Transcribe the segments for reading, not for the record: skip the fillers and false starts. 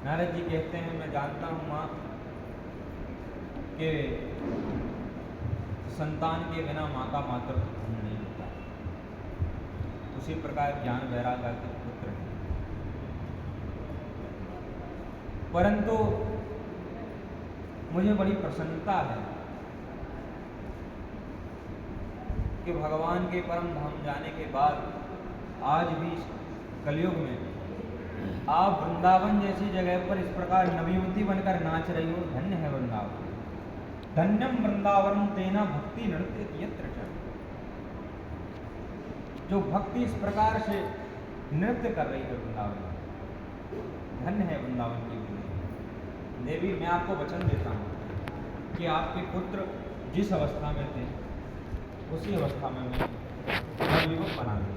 नारद जी कहते हैं, मैं जानता हूँ माँ कि संतान के बिना माँ का मातृत्व पूर्ण नहीं होता। उसी प्रकार ज्ञान वैराग्य के पुत्र हैं, परंतु मुझे बड़ी प्रसन्नता है कि भगवान के परम धाम जाने के बाद आज भी कलयुग में आप वृंदावन जैसी जगह पर इस प्रकार नवयुवती बनकर नाच रही हो। धन्य है वृंदावन, धन्यम वृंदावन तेना भक्ति नृत्य यत्र च। जो भक्ति इस प्रकार से नृत्य कर रही है वृंदावन, धन्य है वृंदावन की भूमि। देवी, मैं आपको वचन देता हूँ कि आपके पुत्र जिस अवस्था में थे उसी अवस्था में मैं नवयुवक बना दूंगा।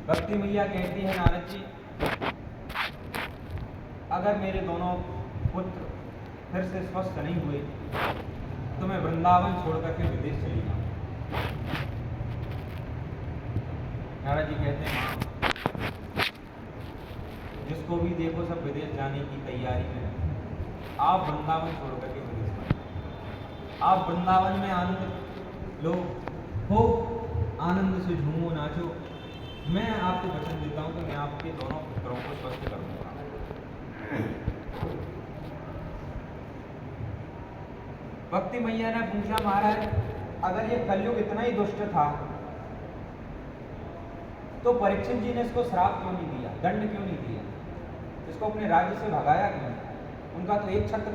भक्ति मैया कहती है, नारद जी, अगर मेरे दोनों पुत्र फिर से स्वस्थ नहीं हुए तो मैं वृंदावन छोड़कर के विदेश चली जाऊँ। नारद जी कहते हैं, माँ, जिसको भी देखो सब विदेश जाने की तैयारी में है। आप वृंदावन छोड़कर के विदेश में, आप वृंदावन में आनंद लो, हो आनंद से झूमो नाचो। मैं आपको वचन देता हूँ कि मैं आपके दोनों पुत्रों को स्वस्थ करूंगा। भक्ति मैया ने पूछा, महाराज, अगर ये कलयुग इतना ही दुष्ट था तो परीक्षित जी ने इसको श्राप क्यों नहीं दिया, दंड क्यों नहीं दिया, इसको अपने राज्य से भगाया क्यों? उनका तो एक छत्र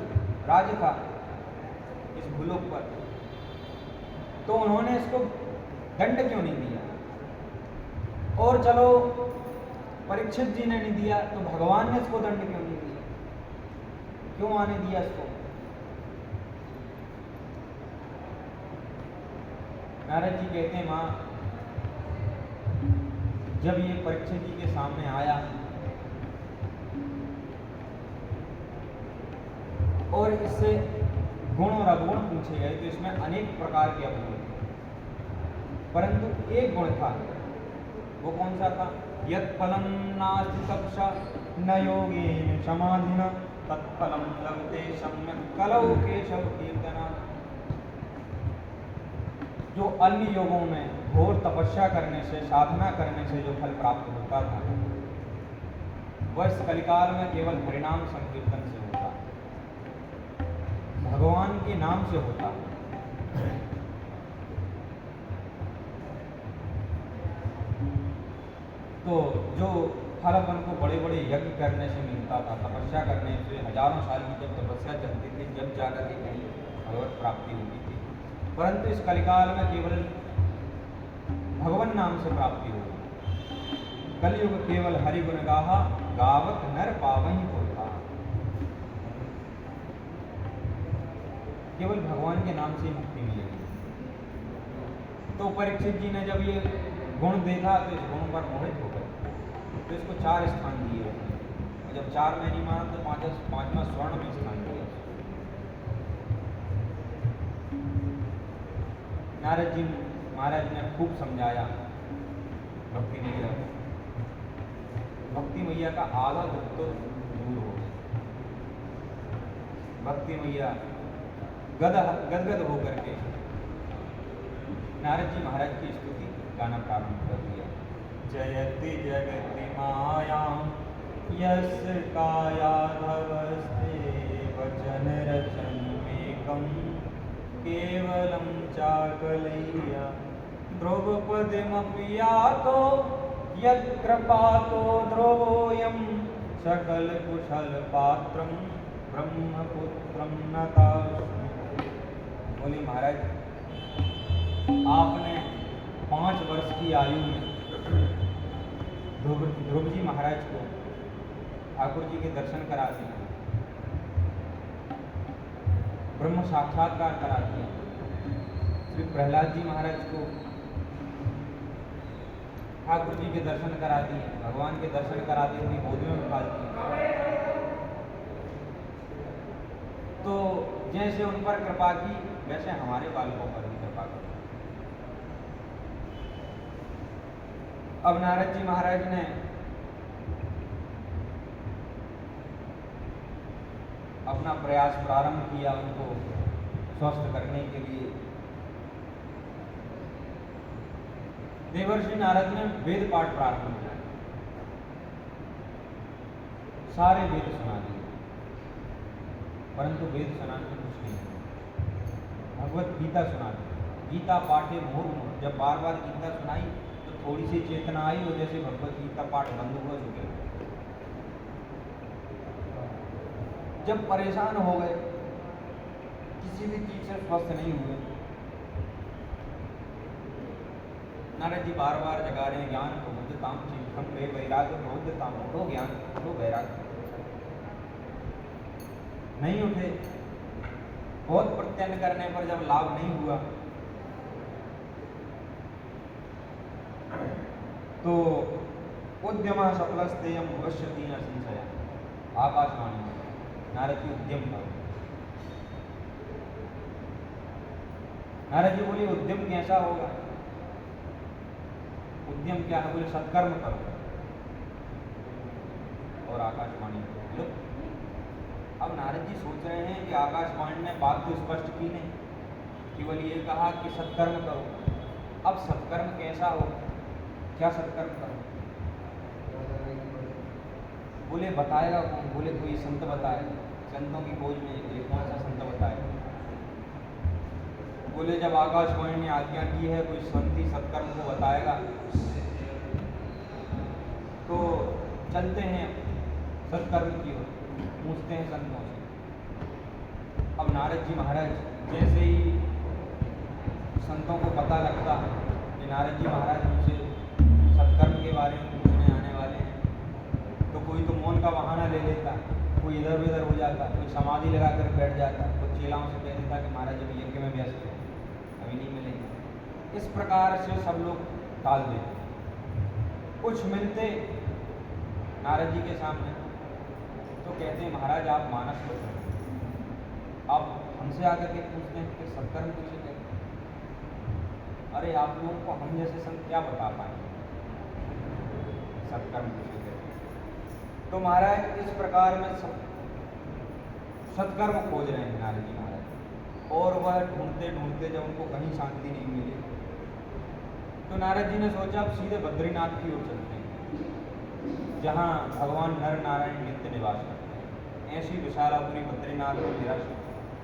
राज्य था इस भूलोक पर, तो उन्होंने इसको दंड क्यों नहीं दिया? और चलो परीक्षित जी ने नहीं दिया तो भगवान ने इसको दंड क्यों नहीं दिया, क्यों आने दिया इसको? नारद जी कहते हैं, माँ, जब ये परीक्षित जी के सामने आया और इससे गुण और अवगुण पूछे गए तो इसमें अनेक प्रकार के अवगुण थे, परंतु एक गुण था, वो कौन सा था? यत्फलं नास्ति तपसा न योगेन समाधिना तत्फलं लभते सम्यक् कलौ केशव कीर्तना। जो अन्य योगों में घोर तपस्या करने से, साधना करने से जो फल प्राप्त होता था, वह इस कलिकाल में केवल हरिनाम संकीर्तन से होता, भगवान के नाम से होता। तो जो फल अपन को बड़े बड़े यज्ञ करने से मिलता था, तपस्या करने से, हजारों साल की जब तपस्या चलती थी, जब जाकर के कहीं भगवत प्राप्ति होती थी, परंतु इस कलिकाल में केवल भगवान नाम से प्राप्ति होगी। कलयुग केवल हरि गुण गाहा गावत नर पावहि होता। केवल भगवान के नाम से मुक्ति मिलेगी। तो परीक्षित जी ने जब ये गुण देखा तो इस गुण पर मोहित हो गए, तो इसको 4 स्थान दिए, और जब 4 में नहीं माना तो 5वां स्वर्ण में स्थान दिया। नारद जी महाराज ने खूब समझाया भक्ति मैया को। भक्ति मैया का आधा दुख तो दूर हो गया। भक्ति मैया गदगद होकर के नारद जी महाराज की स्तुति गाना प्रारंभ कर दिया। जयति जगति मायां यस्य कायाधवस्ते वचन रचनमेकं केवलं चाकलय्या ध्रुवपदमपि यातो यत्कृपातो ध्रुवोऽयं सकल कुशल पात्रं ब्रह्मपुत्रं नतास्मि। बोली महाराज, आपने 5 वर्ष की आयु में ध्रुव जी महाराज को ठाकुर जी के दर्शन करा दिए, ब्रह्म साक्षात्कार करा दिया। श्री प्रहलाद जी महाराज को ठाकुर जी के दर्शन करा दिए, भगवान के दर्शन करा दिए, उनकी गोद में उठा दिए। तो जैसे उन पर कृपा की, वैसे हमारे बालकों पर भी कृपा करो। अब नारद जी महाराज ने अपना प्रयास प्रारंभ किया उनको स्वस्थ करने के लिए। देवर्षि नारद ने वेद पाठ प्रारंभ किया, सारे वेद सुना दिए, परंतु वेद सुनाने में कुछ नहीं हुआ। भगवत गीता सुना दी, गीता पाठे मुहुर्मुहुः, जब बार बार गीता सुनाई तो थोड़ी सी चेतना आई और जैसे भगवत गीता पाठ बंद हुआ चुके। जब परेशान हो गए, किसी भी चीज से स्वस्थ नहीं हुए, नारद जी बार बार जगा रहे हैं, ज्ञान प्रबुद्धताम चित्तम वे वैराग्य प्रबुद्धताम, उठो ज्ञान, उठो वैराग्य, नहीं उठे। बहुत प्रत्ययन करने पर जब लाभ नहीं हुआ तो उद्यम सफलस्तेयम भविष्यति न संशय, आकाशवाणी नारद जी उद्यम था। नारद जी बोले उद्यम कैसा होगा? उद्यम क्या है? बोले सत्कर्म करो। और आकाशवाणी लो। अब नारद जी सोच रहे हैं कि आकाशवाणी ने बात तो स्पष्ट की नहीं, केवल ये कहा कि सत्कर्म करो। अब सत्कर्म कैसा हो? क्या सत्कर्म करो? बोले बताएगा कौन? बोले कोई संत बताए, संतों की खोज में ये कौन सा संत बताए? बोले जब आकाशवाणी ने आज्ञा की है कोई संत ही सत्कर्म को बताएगा तो चलते हैं सत्कर्म की ओर, पूछते हैं संतों से। अब नारद जी महाराज जैसे ही संतों को पता लगता कि नारद जी महाराज उनसे सत्कर्म के बारे में पूछने आने वाले हैं, तो कोई तो मौन का बहाना ले लेता, कोई इधर उधर हो जाता, कोई समाधि लगा कर बैठ जाता, कुछ चेलाओं से कह देता कि महाराज अभी यज्ञ में व्यस्त है, अभी नहीं मिलेंगे। इस प्रकार से सब लोग टाल देते। कुछ मिलते नारद जी के सामने तो कहते हैं महाराज आप मानस को, आप हमसे आकर के पूछते हैं कि सत्कर्म किसे कहते हैं? अरे आप लोगों को हम जैसे संत क्या बता पाएंगे सत्कर्म किसे कहते हैं? तो महाराज इस प्रकार में सत्कर्म खोज रहे हैं नारद जी महाराज, और वह ढूंढते ढूंढते जब उनको कहीं शांति नहीं मिली तो नारद जी ने सोचा अब सीधे बद्रीनाथ की ओर चलते हैं, जहाँ भगवान नर नारायण नित्य निवास करते हैं। ऐसी विशालापुरी बद्रीनाथ में मेरा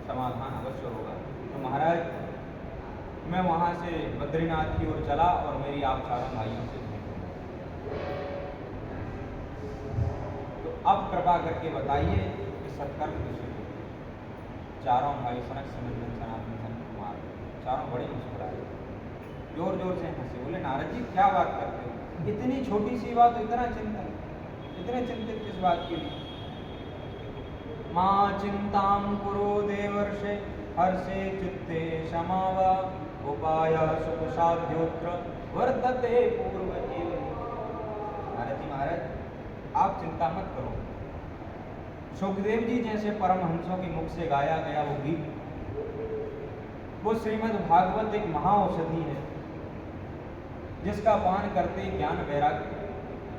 समाधान अवश्य होगा। तो महाराज मैं वहाँ से बद्रीनाथ की ओर चला और मेरी आप चारों भाइयों से तो अब कृपा करके बताइए कि सत्कर्म किसे कहते हैं? चारों भाई सनक सनंदन सनातन सनत कुमार चारों बड़े मुस्कुराए, जोर जोर से हंसे। बोले नारद जी क्या बात करते हो? इतनी छोटी सी बात, इतना चिंतन, इतने चिंतित किस बात के लिए? मां चिंताम कुरु देवर्षे हर्षे चित्ते समावा उपाय सुख साध्योत्र वर्तते पूर्व एव। नारद जी महाराज आप चिंता मत करो। सुखदेव जी जैसे परमहंसों के मुख से गाया गया वो गीत, वो श्रीमद् भागवत एक महाऔषधि है जिसका पान करते ज्ञान वैराग्य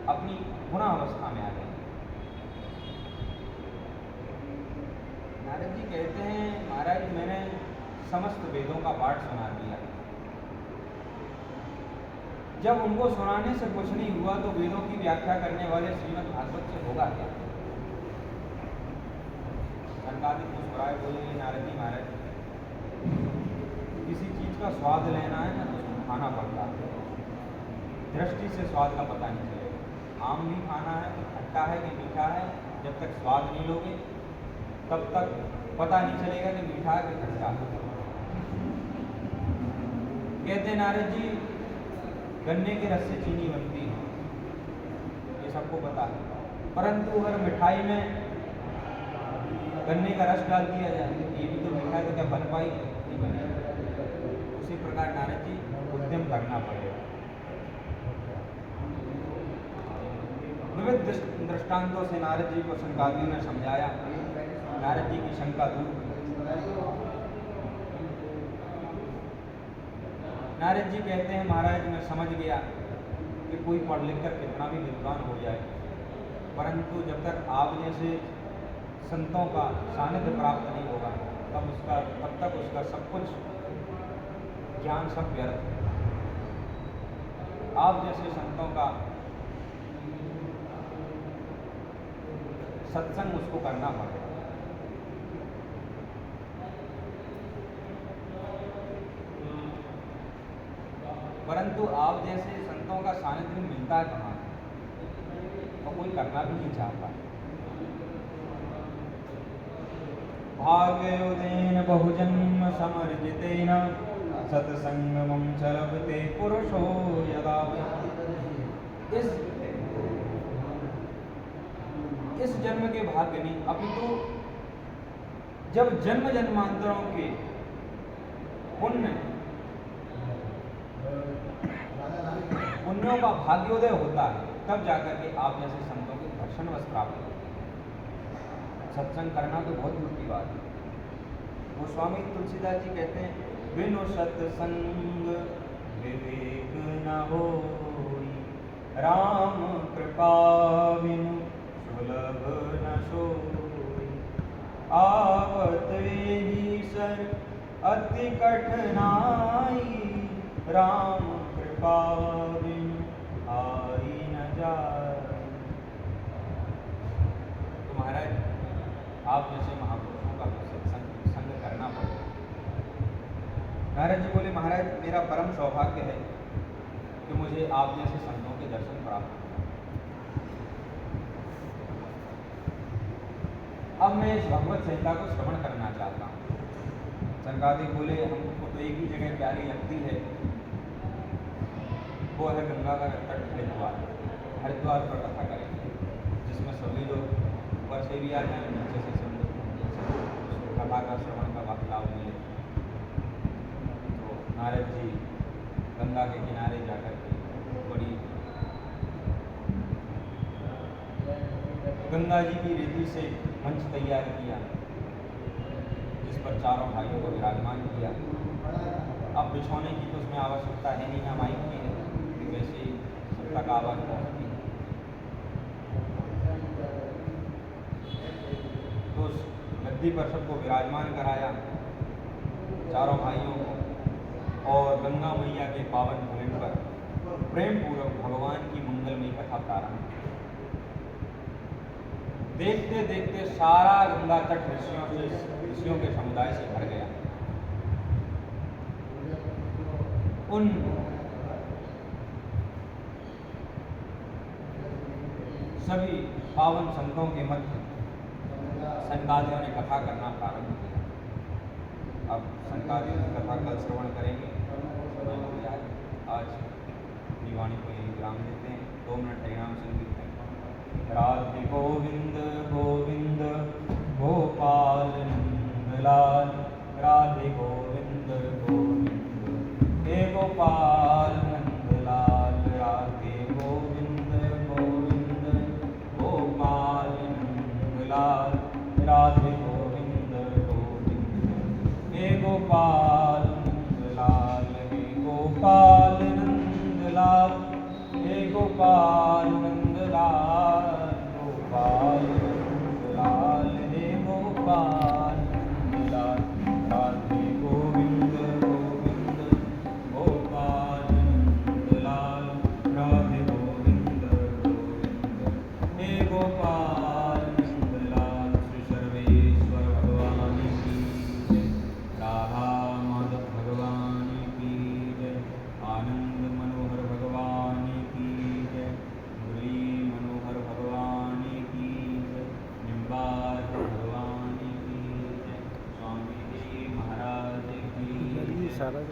अपनी गुणा अवस्था में आ गए। नारद जी कहते हैं महाराज मैंने समस्त वेदों का पाठ सुना दिया, जब उनको सुनाने से कुछ नहीं हुआ तो वेदों की व्याख्या करने वाले श्रीमद् भागवत से होगा क्या? सनकादिक मुस्कुराए बोले नारद जी महाराज किसी चीज का स्वाद लेना है ना तो उसको खाना पड़ता है, दृष्टि से स्वाद का पता नहीं चलेगा। आम भी खाना है तो खट्टा है कि मीठा है, जब तक स्वाद नहीं लोगे तब तक पता नहीं चलेगा कि मीठा है कि खट्टा है। कहते नारद जी गन्ने के रस से चीनी बनती है, ये सबको पता है, परंतु अगर मिठाई में गन्ने का रस डाल दिया जाए ये भी तो मीठा है, तो क्या बन पाई? नहीं बनेगा। उसी प्रकार नारद जी उद्यम करना पड़ेगा। विविध दृष्टांतों से नारद जी को शंकादियों ने समझाया, नारद जी की शंका दूर हुई। नारद जी कहते हैं महाराज मैं समझ गया कि कोई पढ़ लिख कर कितना भी विद्वान हो जाए, परंतु जब तक आप जैसे संतों का सानिध्य प्राप्त नहीं होगा तब तक उसका सब कुछ ज्ञान सब व्यर्थ है। आप जैसे संतों का सत्संग उसको करना पड़ेगा। परंतु आप जैसे संतों का सानिध्य मिलता है कहाँ, तो कोई करना भी नहीं चाहता। भाग्योदेन बहुजन्म समर्जितेन सत्संगमं च लभते पुरुषो यदा वै। इस जन्म के भाग्य नहीं, अपितु जब जन्म जन्मांतरों के पुण्यों का भाग्योदय होता है, तब जाकर के आप जैसे संतों के दर्शन वश प्राप्त होते हैं। सत्संग करना तो बहुत दूर की बात है। वो स्वामी तुलसीदास जी कहते हैं, बिनु सत्संग विवेक न होई, राम कृपा बिनु सुलभ न सोई। आवत वेगी सर अति कठिनाई, राम कृपा बिनु आई न जाए। तो महाराज आप जैसे महापुरुषों का संग करना पड़ेगा। नारद जी बोले, महाराज मेरा परम सौभाग्य है कि मुझे आप जैसे संतों के दर्शन प्राप्त हुए। अब मैं इस भगवत संहिता को श्रवण करना चाहता हूँ। सनकादिक बोले, हमको तो एक ही जगह प्यारी लगती है, वो है गंगा का तट हरिद्वार। हरिद्वार पर कथा करेंगे, जिसमें सभी लोग ऊपर से भी आ जाए, नीचे से सब लोग कथा का श्रवण का लाभ मिले। तो नारद जी गंगा के किनारे जाकर के बड़ी गंगा जी की रेती से मंच तैयार किया, जिस पर चारों भाइयों को विराजमान किया। अब बिछौने की तो उसमें आवश्यकता है नहीं, ना माइक की है, वैसे ही सब तक आवाज़ पहुँचती है। तो उस गद्दी पर सबको विराजमान कराया, चारों भाइयों को, और गंगा मैया के पावन भवन पर प्रेम पूर्वक भगवान की मंगलमयी कथा प्रारंभ। देखते देखते सारा गंगा तट ऋषियों के समुदाय से भर गया। उन सभी पावन संतों के मध्य सनकादियों ने कथा करना प्रारंभ किया। अब सनकादियों की कथा कल श्रवण करेंगे। आज दीवानी को यही विराम देते हैं। 2 मिनट हरिनाम संकीर्तन। राधे गोविंद गोविंद गोपाल नंदलाल, राधे गोविंद गोविंद हे गोपाल नंदलाल, राधे गोविंद गोविंद गोपाल नंदलाल, राधे गोविंद गोविंद हे गोपाल नंदलाल, हे गोपाल नंदलाल, हे गोपाल नंदलाल, गोपाल नंदलाल, हे गोपाल नंदलाल, राधे गोविंद गोविंद गोपाल नंदलाल, राधे गोविंद गोविंद हे गोपाल नंदलाल। श्री सर्वेश्वर भगवान की जय, राधा माधव भगवान की जय, आनंद मनोहर भगवान की जय, मुरली मनोहर भगवान की जय, निम्बार भगवान की जय, स्वामी जी महाराज की जय।